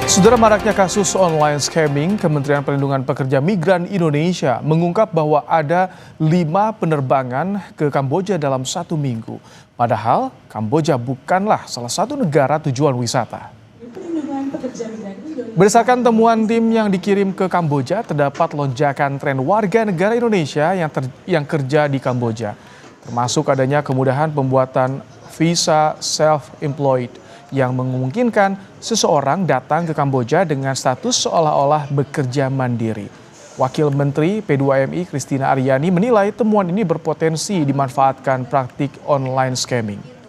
Saudara, maraknya kasus online scamming, Kementerian Perlindungan Pekerja Migran Indonesia mengungkap bahwa ada 5 penerbangan ke Kamboja dalam 1 minggu. Padahal Kamboja bukanlah salah satu negara tujuan wisata. Berdasarkan temuan tim yang dikirim ke Kamboja, terdapat lonjakan tren warga negara Indonesia yang kerja di Kamboja, termasuk adanya kemudahan pembuatan visa self-employed yang memungkinkan seseorang datang ke Kamboja dengan status seolah-olah bekerja mandiri. Wakil Menteri P2MI Christina Aryani menilai temuan ini berpotensi dimanfaatkan praktik online scamming.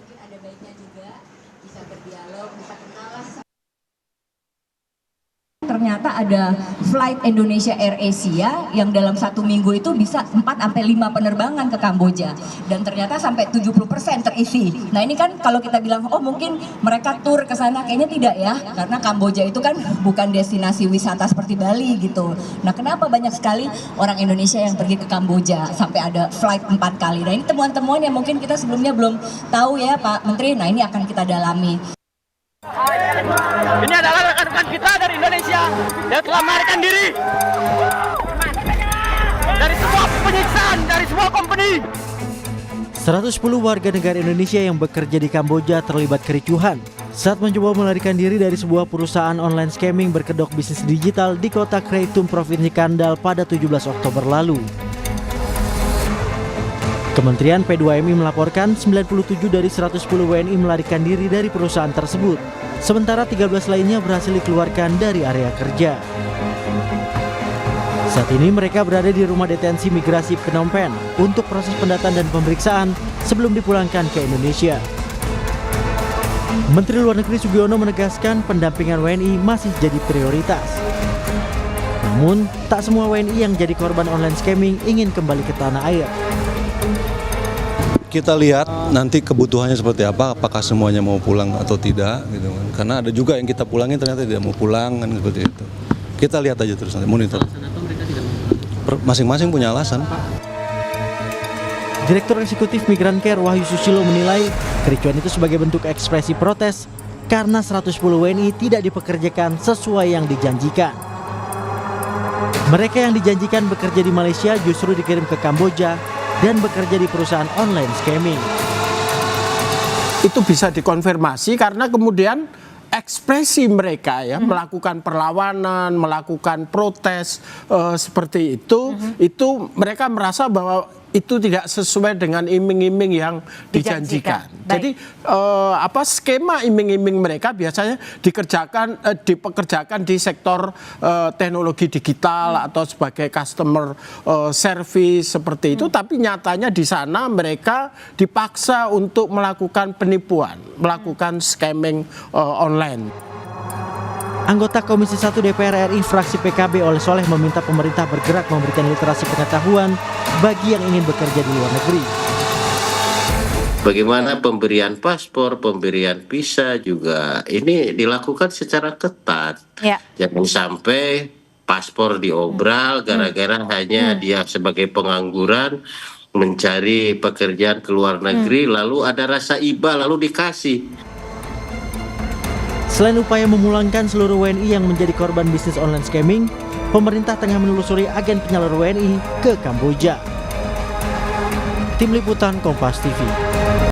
Ternyata ada flight Indonesia Air Asia yang dalam 1 minggu itu bisa 4-5 penerbangan ke Kamboja, dan ternyata sampai 70% terisi. Nah ini kan kalau kita bilang, oh mungkin mereka tur ke sana, kayaknya tidak ya, karena Kamboja itu kan bukan destinasi wisata seperti Bali gitu. Nah kenapa banyak sekali orang Indonesia yang pergi ke Kamboja sampai ada flight 4 kali. Nah ini temuan-temuan yang mungkin kita sebelumnya belum tahu ya Pak Menteri, nah ini akan kita dalami. Ini adalah rekan-rekan kita dari Indonesia yang telah melarikan diri dari sebuah penyiksaan, dari sebuah company. 110 warga negara Indonesia yang bekerja di Kamboja terlibat kericuhan saat mencoba melarikan diri dari sebuah perusahaan online scamming berkedok bisnis digital di kota Kreitum, Provinsi Kandal pada 17 Oktober lalu. Kementerian P2MI melaporkan 97 dari 110 WNI melarikan diri dari perusahaan tersebut, sementara 13 lainnya berhasil dikeluarkan dari area kerja. Saat ini mereka berada di rumah detensi migrasi Phnom Penh untuk proses pendataan dan pemeriksaan sebelum dipulangkan ke Indonesia. Menteri Luar Negeri Sugiono menegaskan pendampingan WNI masih jadi prioritas. Namun, tak semua WNI yang jadi korban online scamming ingin kembali ke tanah air. Kita lihat nanti kebutuhannya seperti apa, apakah semuanya mau pulang atau tidak, gitu kan. Karena ada juga yang kita pulangin ternyata tidak mau pulang, kan seperti itu. Kita lihat aja terus nanti, monitor. Masing-masing punya alasan. Direktur Eksekutif Migran Care Wahyu Susilo menilai kericuan itu sebagai bentuk ekspresi protes karena 110 WNI tidak dipekerjakan sesuai yang dijanjikan. Mereka yang dijanjikan bekerja di Malaysia justru dikirim ke Kamboja dan bekerja di perusahaan online scamming. Itu bisa dikonfirmasi karena kemudian ekspresi mereka ya melakukan perlawanan, melakukan protes seperti itu mereka merasa bahwa itu tidak sesuai dengan iming-iming yang dijanjikan. Jadi skema iming-iming mereka biasanya dipekerjakan di sektor teknologi digital atau sebagai customer service seperti itu, tapi nyatanya di sana mereka dipaksa untuk melakukan penipuan, melakukan scamming online. Anggota Komisi 1 DPR RI fraksi PKB Oleh Soleh meminta pemerintah bergerak memberikan literasi pengetahuan bagi yang ingin bekerja di luar negeri. Bagaimana pemberian paspor, pemberian visa juga ini dilakukan secara ketat. Ya. Jangan sampai paspor diobral gara-gara hanya dia sebagai pengangguran mencari pekerjaan ke luar negeri, lalu ada rasa iba lalu dikasih. Selain upaya memulangkan seluruh WNI yang menjadi korban bisnis online scamming, pemerintah tengah menelusuri agen penyalur WNI ke Kamboja. Tim Liputan Kompas TV.